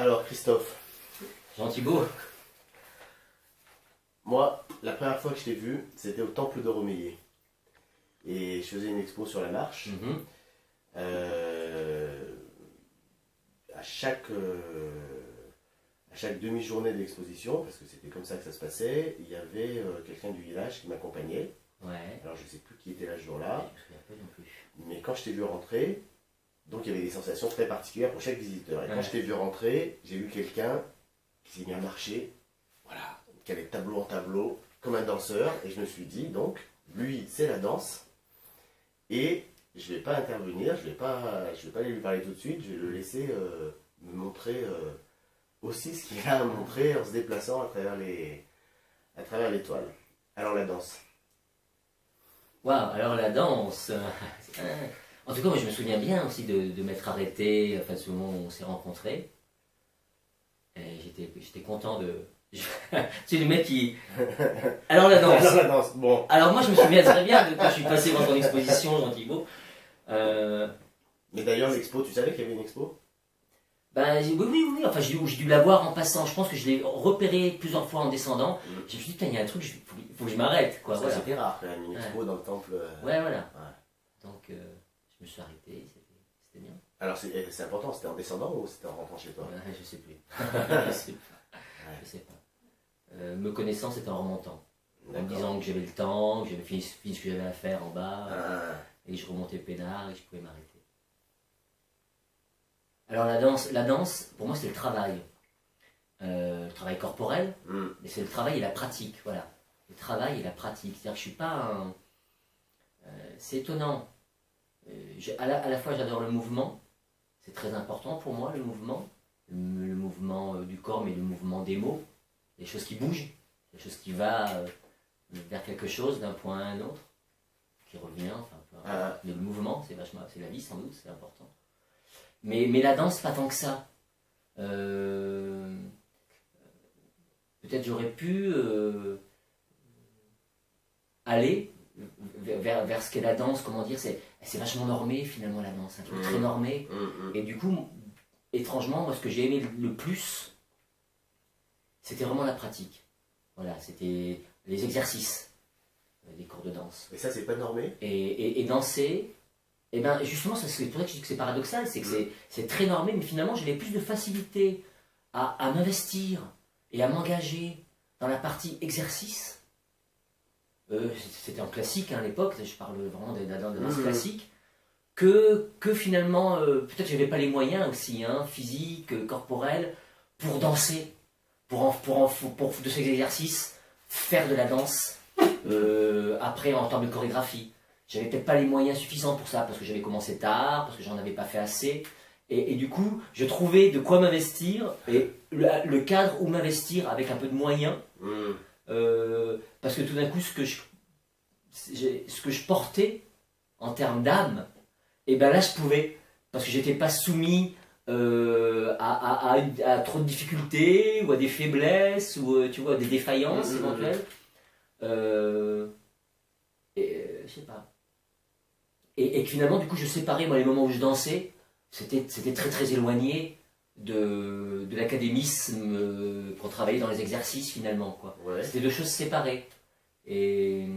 Alors Christophe, Jean Thibault. moi, la première fois que je t'ai vu, c'était au Temple de Romilly. Et je faisais une expo sur la marche. Euh, à chaque, à chaque demi-journée de l'exposition, parce que c'était comme ça que ça se passait, il y avait quelqu'un du village qui m'accompagnait. Ouais. Alors je ne sais plus qui était là ce jour-là, Je me souviens pas non plus. mais quand je t'ai vu rentrer, donc il y avait des sensations très particulières pour chaque visiteur. Et quand Ouais. je t'ai vu rentrer, j'ai vu quelqu'un qui s'est mis à marcher, voilà, qui allait de tableau en tableau, comme un danseur, et je me suis dit, donc, lui, c'est la danse, et je ne vais pas intervenir, je vais pas aller lui parler tout de suite, je vais le laisser me montrer aussi ce qu'il a à montrer en se déplaçant à travers l'étoile. Alors la danse. Waouh, alors la danse. En tout cas, moi je me souviens bien aussi de m'être arrêté, enfin de ce moment où on s'est rencontrés. Et j'étais content de. C'est le mec qui. Alors la danse. Alors la danse, bon. Alors moi je me souviens très bien de quand je suis passé dans ton exposition, Jean Thibault. Mais d'ailleurs, l'expo, tu savais qu'il y avait une expo? Ben, oui, enfin j'ai dû la voir en passant, je pense que je l'ai repéré plusieurs fois en descendant. Je me suis dit, putain, il y a un truc, faut que je m'arrête, quoi. Ça, Voilà. c'était rare quand même, une expo Ouais. dans le temple. Ouais, voilà. Ouais. Donc je me suis arrêté, c'était bien. Alors c'est important, c'était en descendant ou c'était en rentrant chez toi? Ouais, je sais plus. je sais pas. Ouais. Je sais pas. Me connaissant, c'était en remontant. En me D'accord. disant que j'avais le temps, que j'avais fini ce que j'avais à faire en bas, Ah, et je remontais peinard et je pouvais m'arrêter. Alors la danse, pour moi, c'est le travail. Le travail corporel, mais c'est le travail et la pratique, voilà. Le travail et la pratique. C'est-à-dire que je suis pas un... c'est étonnant. À la fois, j'adore le mouvement. C'est très important pour moi, le mouvement. Le mouvement du corps, mais le mouvement des mots. Des choses qui bougent. Des choses qui va vers quelque chose, d'un point à un autre. Qui revient, enfin, peu importe. Mais le mouvement, c'est vachement... C'est la vie, sans doute, c'est important. Mais la danse, pas tant que ça. Peut-être j'aurais pu aller vers ce qu'est la danse, comment dire, c'est vachement normé finalement la danse, un truc très normé. Et du coup, étrangement, moi ce que j'ai aimé le plus, c'était vraiment la pratique. Voilà, c'était les exercices des cours de danse. Et ça, c'est pas normé? Et danser, et ben justement, c'est pour ça que je dis que c'est paradoxal, c'est que c'est très normé, mais finalement j'avais plus de facilité à m'investir et à m'engager dans la partie exercice. C'était en classique à l'époque, je parle vraiment de danse classique, que finalement, peut-être j'avais pas les moyens aussi, hein, physiques, corporels, pour danser, pour de ces exercices, faire de la danse, après en termes de chorégraphie. J'avais peut-être pas les moyens suffisants pour ça, parce que j'avais commencé tard, parce que j'en avais pas fait assez. Et du coup, je trouvais de quoi m'investir, et le cadre où m'investir avec un peu de moyens. Parce que tout d'un coup, ce que je portais en termes d'âme, et ben là je pouvais, parce que j'étais pas soumis à trop de difficultés, ou à des faiblesses, ou tu vois, à des défaillances éventuelles. Je sais pas. Et que finalement, du coup, je séparais moi, les moments où je dansais, c'était très très éloigné de l'académisme pour travailler dans les exercices finalement, quoi. Ouais. C'était deux choses séparées. Et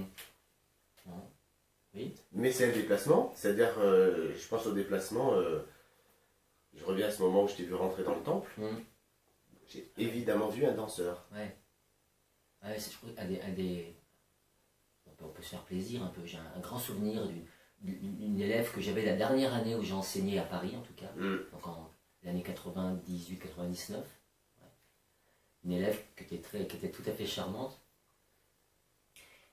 oui. Mais c'est un déplacement, c'est-à-dire, je pense au déplacement, je reviens à ce moment où je t'ai vu rentrer dans le temple, j'ai évidemment vu un danseur. Ouais. Ouais, c'est, je crois, on peut se faire plaisir un peu. J'ai un grand souvenir d'une élève que j'avais la dernière année où j'ai enseigné à Paris, en tout cas, donc en l'année 98-99. Ouais. Une élève qui était tout à fait charmante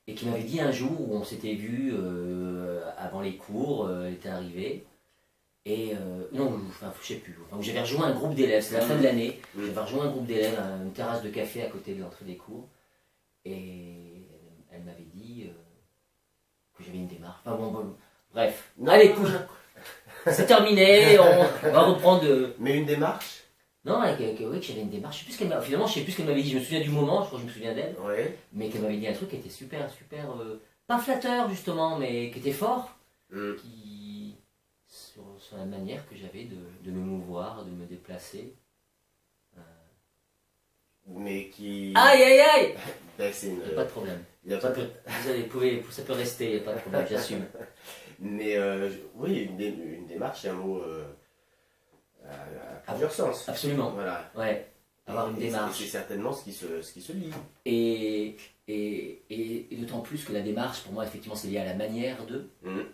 et qui m'avait dit un jour où on s'était vu avant les cours, elle était arrivée. Et non, enfin, je sais plus. Enfin, j'avais rejoint un groupe d'élèves, c'est la fin de l'année. J'avais rejoint un groupe d'élèves à une terrasse de café à côté de l'entrée des cours. Et elle m'avait dit que j'avais une démarche. Enfin bon, bref. Allez, écoute, c'est terminé, on va reprendre. Mais une démarche? Non, oui, que j'avais une démarche. Je sais plus ce qu'elle finalement, je sais plus ce qu'elle m'avait dit. Je me souviens du moment, je crois que je me souviens d'elle. Ouais. Mais qu'elle m'avait dit un truc qui était super, pas flatteur justement, mais qui était fort. Qui, sur la manière que j'avais de me mouvoir, de me déplacer. mais qui... Aïe aïe aïe! Ben, c'est une... Il n'y a pas de problème. il y a Ça pas peut, de- ça peut rester, il n'y a pas de problème, j'assume. Mais oui, une démarche, c'est un mot à plusieurs sens. Absolument. Voilà. Ouais, avoir une Et démarche. c'est certainement ce qui se lit. Et d'autant plus que la démarche, pour moi, effectivement, c'est lié à la manière de. Mhm.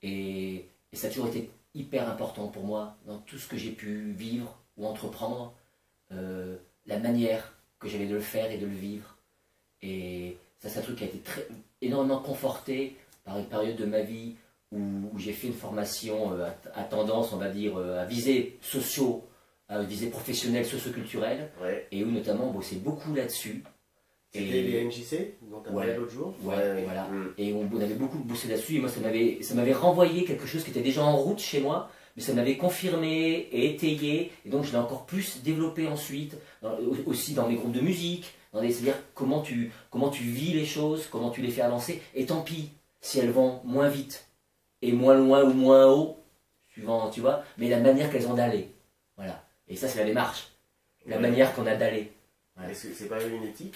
Et ça a toujours été hyper important pour moi dans tout ce que j'ai pu vivre ou entreprendre, la manière que j'avais de le faire et de le vivre. Et ça, c'est un truc qui a été énormément conforté par une période de ma vie où j'ai fait une formation à tendance, on va dire, à visée sociaux, à visée professionnelle, socioculturelle, Ouais. et où notamment on bossait beaucoup là-dessus. C'était les MJC dont tu as parlé Ouais. l'autre jour. Ouais, voilà. Mhm. Et on avait beaucoup bossé là-dessus, et moi ça m'avait renvoyé quelque chose qui était déjà en route chez moi, mais ça m'avait confirmé et étayé, et donc je l'ai encore plus développé ensuite, aussi dans mes groupes de musique, c'est-à-dire comment tu vis les choses, comment tu les fais avancer, et tant pis si elles vont moins vite, et moins loin ou moins haut, suivant, tu vois, mais la manière qu'elles ont d'aller. Voilà. Et ça c'est la démarche, la Ouais. manière qu'on a d'aller. Ouais. Est-ce que c'est pas une éthique?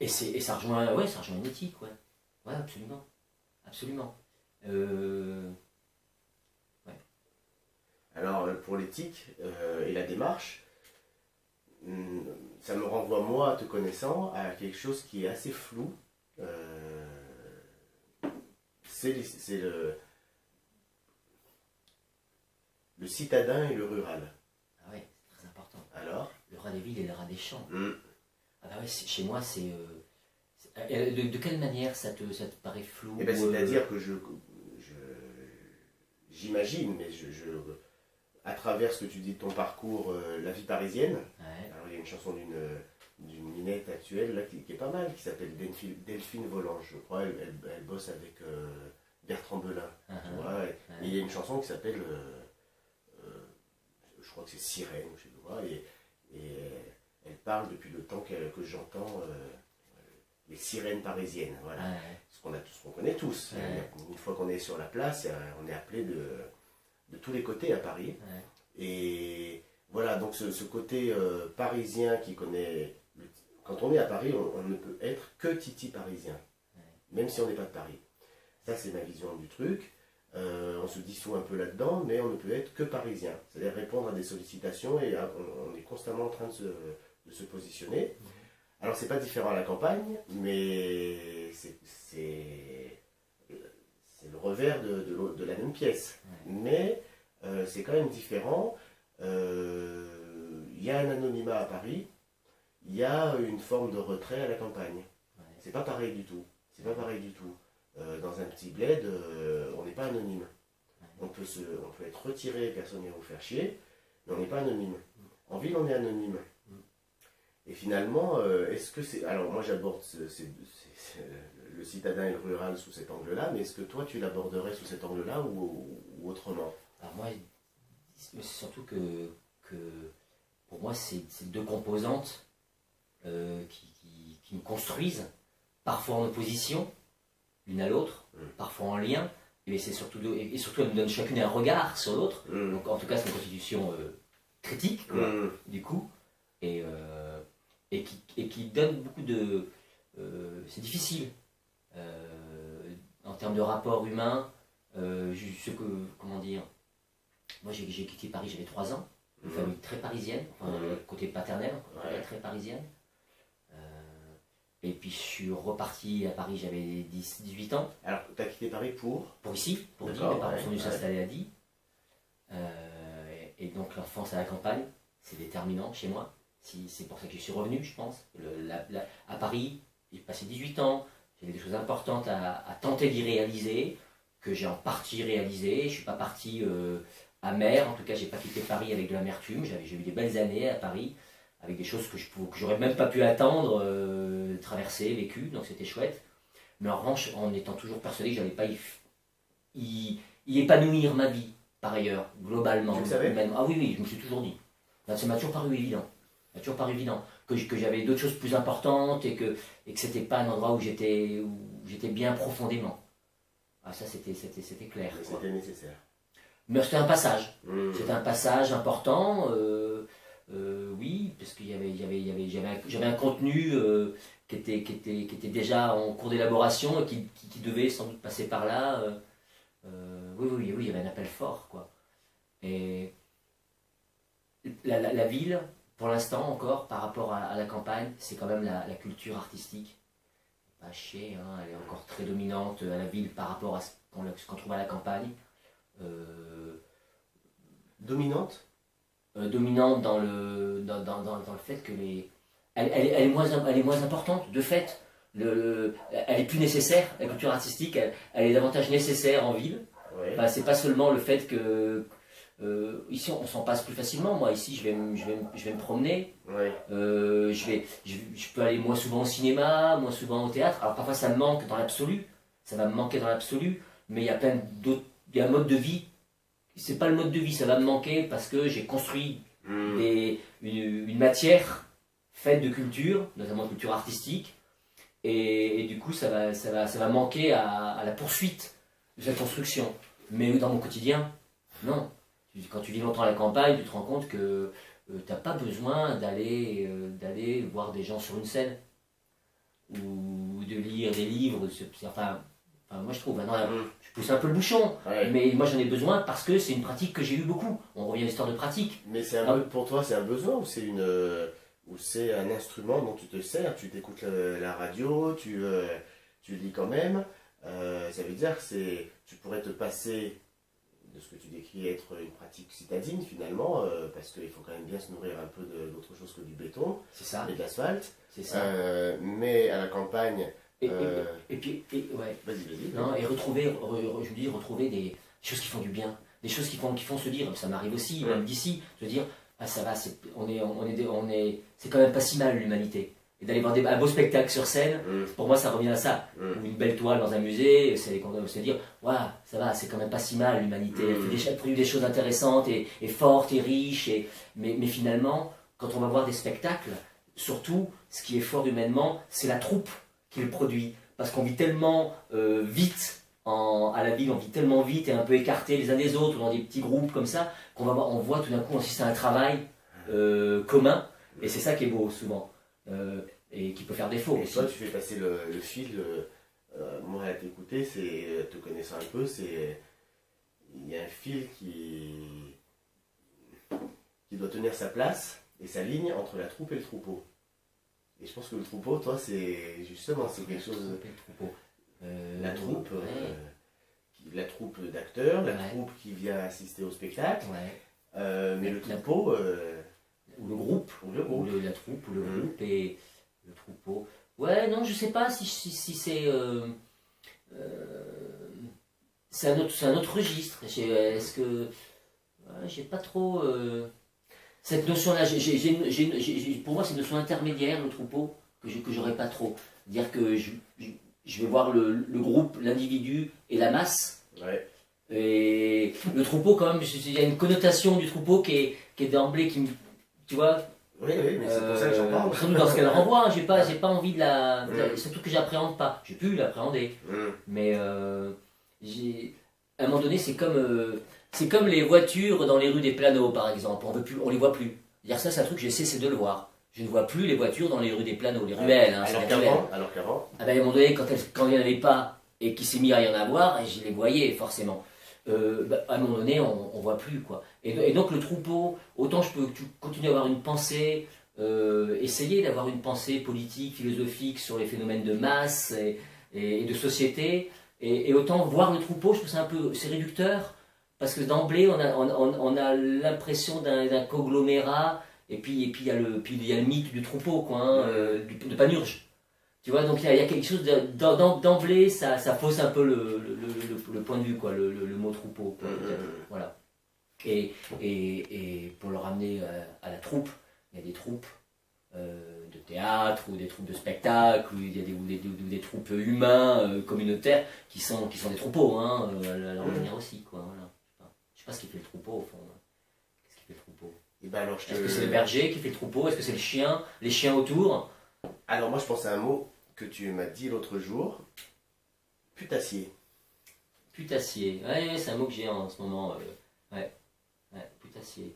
Et ça rejoint, ouais, ça rejoint une éthique, ouais. Ouais, absolument. Absolument. Ouais. Alors, pour l'éthique et la démarche, ça me renvoie, moi, te connaissant, à quelque chose qui est assez flou. C'est le citadin et le rural. Ah ouais, c'est très important. Alors, Le rat des villes et le rat des champs. hmm, Ah bah ouais, chez moi, de quelle manière ça te paraît flou? eh ben, c'est-à-dire que j'imagine, mais à travers ce que tu dis de ton parcours, la vie parisienne, Ouais. alors il y a une chanson d'une minette actuelle là, qui est pas mal, qui s'appelle Delphine Volange, je crois, elle bosse avec Bertrand Belin, tu vois, et il y a une chanson qui s'appelle, je crois que c'est Sirène, je sais pas, et elle parle depuis le temps que j'entends les sirènes parisiennes, voilà. Ouais. Ce qu'on connaît tous. Ouais. Une fois qu'on est sur la place, on est appelé de tous les côtés à Paris. Ouais. Et voilà, donc ce côté parisien qui connaît... Quand on est à Paris, on ne peut être que Titi parisien, même si on n'est pas de Paris. Ça, c'est ma vision du truc. On se dissout un peu là-dedans, mais on ne peut être que parisien. C'est-à-dire répondre à des sollicitations et on est constamment en train de se positionner. Alors, c'est pas différent à la campagne, mais c'est le revers de la même pièce. Mais c'est quand même différent. Il y a un anonymat à Paris, il y a une forme de retrait à la campagne. C'est pas pareil du tout. C'est pas pareil du tout. Dans un petit bled, on n'est pas anonyme. On peut être retiré, personne ne va vous faire chier, mais on n'est pas anonyme. En ville, on est anonyme. Et finalement, est-ce que c'est... Alors moi j'aborde le citadin et le rural sous cet angle-là, mais est-ce que toi tu l'aborderais sous cet angle-là ou autrement? Alors moi, c'est surtout que pour moi, c'est deux composantes qui nous construisent, parfois en opposition, l'une à l'autre, parfois en lien, et surtout elles nous donnent chacune un regard sur l'autre. Donc en tout cas, c'est une constitution critique, quoi, du coup, et qui donne beaucoup de... c'est difficile, en termes de rapport humain, comment dire, moi j'ai quitté Paris, j'avais 3 ans, une famille très parisienne, enfin, côté paternel, très parisienne. Et puis je suis reparti à Paris, j'avais 18 ans. Alors, tu as quitté Paris pour Die, mes D'accord, parents ouais, sont venus ouais. s'installer à Die. Et donc l'enfance à la campagne, c'est déterminant chez moi. C'est pour ça que je suis revenu, je pense. À Paris, j'ai passé 18 ans, j'avais des choses importantes à tenter d'y réaliser, que j'ai en partie réalisé. Je ne suis pas parti amer, en tout cas j'ai pas quitté Paris avec de l'amertume. J'ai eu des belles années à Paris, avec des choses que j'aurais même pas pu attendre, traverser, vécu, donc c'était chouette. Mais en revanche, en étant toujours persuadé que je n'allais pas y épanouir ma vie, par ailleurs, globalement. Tu le savais? Ah oui, oui, je me suis toujours dit. Ça m'a toujours paru évident. Ça m'a toujours paru évident. Que j'avais d'autres choses plus importantes et que c'était pas un endroit où j'étais bien profondément. Ah ça c'était clair. Mais c'était nécessaire. Mais c'était un passage. C'était un passage important. Oui, parce qu'il j'avais un contenu qui était déjà en cours d'élaboration et qui devait sans doute passer par là. Oui, il y avait un appel fort, quoi. Et la ville, pour l'instant encore, par rapport à la campagne, c'est quand même la culture artistique. Pas chier, hein, elle est encore très dominante à la ville par rapport à ce qu'on trouve à la campagne. Dominante? Dominante dans le fait que elle est moins importante, de fait. Elle est plus nécessaire, la culture artistique, elle est davantage nécessaire en ville. Ouais. Enfin, c'est pas seulement le fait que ici on s'en passe plus facilement. Moi ici je vais me promener. Ouais. Je peux aller moins souvent au cinéma, moins souvent au théâtre. Alors parfois ça me manque dans l'absolu, ça va me manquer dans l'absolu, mais il y a plein d'autres, il y a un mode de vie. C'est pas le mode de vie, ça va me manquer parce que j'ai construit une matière faite de culture, notamment de culture artistique, et du coup ça va manquer à la poursuite de cette construction. Mais dans mon quotidien, non. Quand tu vis longtemps à la campagne, tu te rends compte que t'as pas besoin d'aller voir des gens sur une scène ou de lire des livres. Enfin, moi je trouve, maintenant je pousse un peu le bouchon, Ouais. mais moi j'en ai besoin parce que c'est une pratique que j'ai eue beaucoup. On revient à l'histoire de pratique. Mais pour toi, c'est un besoin ou c'est un instrument dont tu te sers? Tu t'écoutes la radio, tu lis quand même. Ça veut dire que tu pourrais te passer de ce que tu décris être une pratique citadine finalement, parce qu'il faut quand même bien se nourrir un peu d'autre chose que du béton C'est ça, et de l'asphalte. c'est ça. Mais à la campagne, Et puis, ouais. vas-y. Non, et je me dis, retrouver des choses qui font du bien, des choses qui font se dire, ça m'arrive aussi, même d'ici, se dire, ah ça va, c'est quand même pas si mal l'humanité. Et d'aller voir un beau spectacle sur scène, pour moi ça revient à ça. Ou une belle toile dans un musée, c'est se dire, waouh, ça va, c'est quand même pas si mal l'humanité. Elle produit des choses intéressantes et fortes et riches, mais finalement, quand on va voir des spectacles, surtout, ce qui est fort humainement, c'est la troupe qui le produit. Parce qu'on vit tellement vite à la ville, on vit tellement vite et un peu écartés les uns des autres, dans des petits groupes comme ça, on voit tout d'un coup aussi c'est un travail commun, et c'est ça qui est beau souvent, et qui peut faire défaut Et aussi. toi, tu fais passer le fil, moi à t'écouter, te connaissant un peu, il y a un fil qui doit tenir sa place et sa ligne entre la troupe et le troupeau. Et je pense que le troupeau, toi, c'est justement quelque chose. La troupe, la troupe d'acteurs, la troupe qui vient assister au spectacle, mais le troupeau. Ou le groupe, ou la troupe, ou le groupe et le troupeau. Ouais, non, je sais pas si c'est. C'est un autre registre. Est-ce que. J'ai pas trop. Cette notion-là, pour moi, c'est une notion intermédiaire, le troupeau, que j'aurais pas trop. C'est-à-dire que je vais voir le groupe, l'individu et la masse. Ouais. Et le troupeau, quand même, il y a une connotation du troupeau qui est d'emblée, tu vois. Oui, mais c'est pour ça que j'en parle. Surtout dans ce qu'elle renvoie, j'ai pas envie surtout que j'appréhende pas. J'ai pu l'appréhender. Mais à un moment donné, c'est comme les voitures dans les rues des Planeaux, par exemple. On les voit plus. Dire ça, c'est un truc que j'ai cessé de le voir. Je ne vois plus les voitures dans les rues des Planeaux, les ruelles. Hein, alors qu'avant. À un moment donné, quand il n'y en avait pas et qu'il s'est mis à y en avoir, et je les voyais forcément. À un moment donné, on ne voit plus, quoi. Et donc le troupeau, autant je peux continuer à avoir une pensée, essayer d'avoir une pensée politique, philosophique sur les phénomènes de masse et de société, et autant voir le troupeau, je trouve c'est réducteur, parce que d'emblée on a l'impression d'un conglomérat, et puis il y a le mythe du troupeau, quoi, hein, de Panurge. Tu vois, donc il y a quelque chose d'emblée, ça fausse un peu le point de vue, quoi, le mot troupeau, quoi, voilà. Et pour le ramener à la troupe, il y a des troupes de théâtre ou des troupes de spectacle, ou il y a des troupes humains, communautaires, qui sont des troupeaux, hein, à leur manière aussi, quoi, voilà. Je sais pas ce qui fait le troupeau au fond. Qu'est-ce qui fait le troupeau? Est-ce que c'est le berger qui fait le troupeau? Est-ce que c'est les chiens autour? Alors moi je pense à un mot que tu m'as dit l'autre jour, putassier. Putassier, ouais, c'est un mot que j'ai en ce moment, putassier.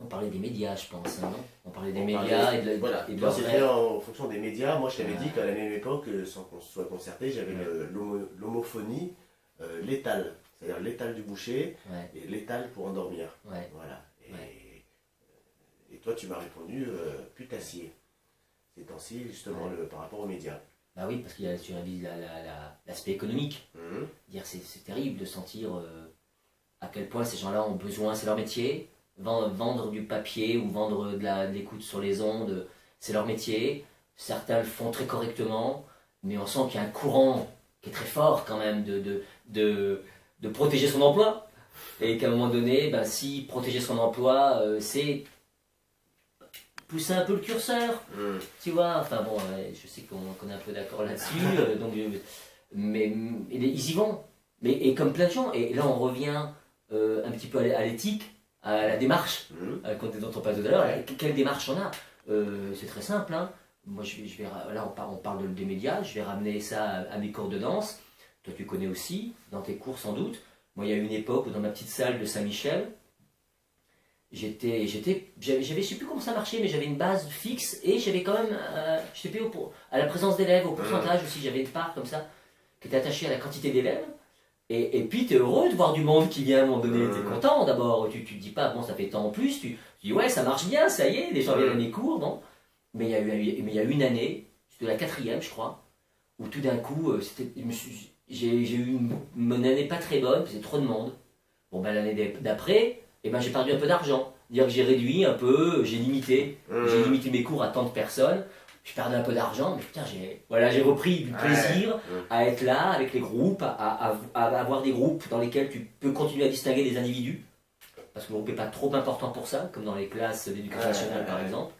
On parlait des médias, je pense, hein, non? On parlait des On médias parlait- et de, voilà. et de Toi, leur c'était vrai. en fonction des médias. Moi, je t'avais Ouais. dit qu'à la même époque, sans qu'on se soit concerté, j'avais l'homophonie létale. C'est-à-dire létale du boucher Ouais, et létale pour endormir. ouais, Voilà. ouais. Et toi, tu m'as répondu putassier. Ces temps-ci, justement, Ouais. par rapport aux médias. Bah oui, parce qu'il y a, tu as dit l'aspect économique. Mhm. Dire c'est terrible de sentir à quel point ces gens-là ont besoin, c'est leur métier. Vendre du papier ou vendre de l'écoute sur les ondes, c'est leur métier. Certains le font très correctement, mais on sent qu'il y a un courant qui est très fort quand même de protéger son emploi. Et qu'à un moment donné, ben, si protéger son emploi, c'est pousser un peu le curseur, Mhm. tu vois. Enfin bon, je sais qu'on est un peu d'accord là-dessus, mais ils y vont. Mais, et comme plein de gens, et là on revient un petit peu à l'éthique, à la démarche Mhm. dont on parle tout à l'heure. Ouais. Quelle démarche on a? C'est très simple. Hein. Moi, là, on parle des médias. Je vais ramener ça à mes cours de danse. Toi, tu connais aussi, dans tes cours sans doute. Moi, il y a eu une époque où dans ma petite salle de Saint-Michel, je sais plus comment ça marchait, mais j'avais une base fixe et j'avais quand même, j'étais payé à la présence d'élèves, au pourcentage aussi. J'avais une part comme ça qui était attachée à la quantité d'élèves. Et puis, tu es heureux de voir du monde qui vient à un moment donné. Tu es content d'abord. Tu te dis pas, bon, ça fait tant en plus. Tu dis, ouais, ça marche bien, ça y est, les gens viennent à mes cours. Bon. Mais il y a eu une année, c'était la quatrième, je crois, où tout d'un coup, j'ai eu une année pas très bonne, c'était trop de monde. Bon, ben, l'année d'après, eh ben, j'ai perdu un peu d'argent. Dire que j'ai réduit un peu, j'ai limité. J'ai limité mes cours à tant de personnes. Je perdais un peu d'argent, mais putain, j'ai repris du plaisir à être là avec les groupes, à avoir des groupes dans lesquels tu peux continuer à distinguer des individus, parce que le groupe n'est pas trop important pour ça, comme dans les classes d'éducation nationale par exemple.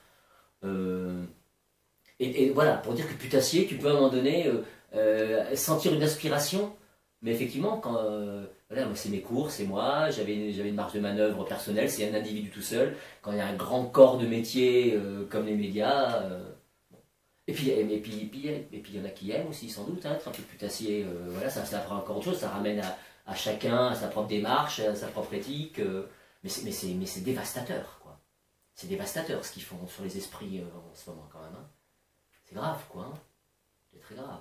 Et voilà, pour dire que putassier, tu peux à un moment donné sentir une aspiration, mais effectivement, quand voilà, moi c'est mes cours, c'est moi, j'avais une marge de manœuvre personnelle, c'est un individu tout seul. Quand il y a un grand corps de métier comme les médias. Et puis il y en a qui aiment aussi, sans doute, hein, être un peu putassier. Voilà, ça apprend encore autre chose, ça ramène à chacun à sa propre démarche, à sa propre éthique. Mais c'est dévastateur, quoi. C'est dévastateur ce qu'ils font sur les esprits en ce moment, quand même. Hein. C'est grave, quoi. Hein. C'est très grave.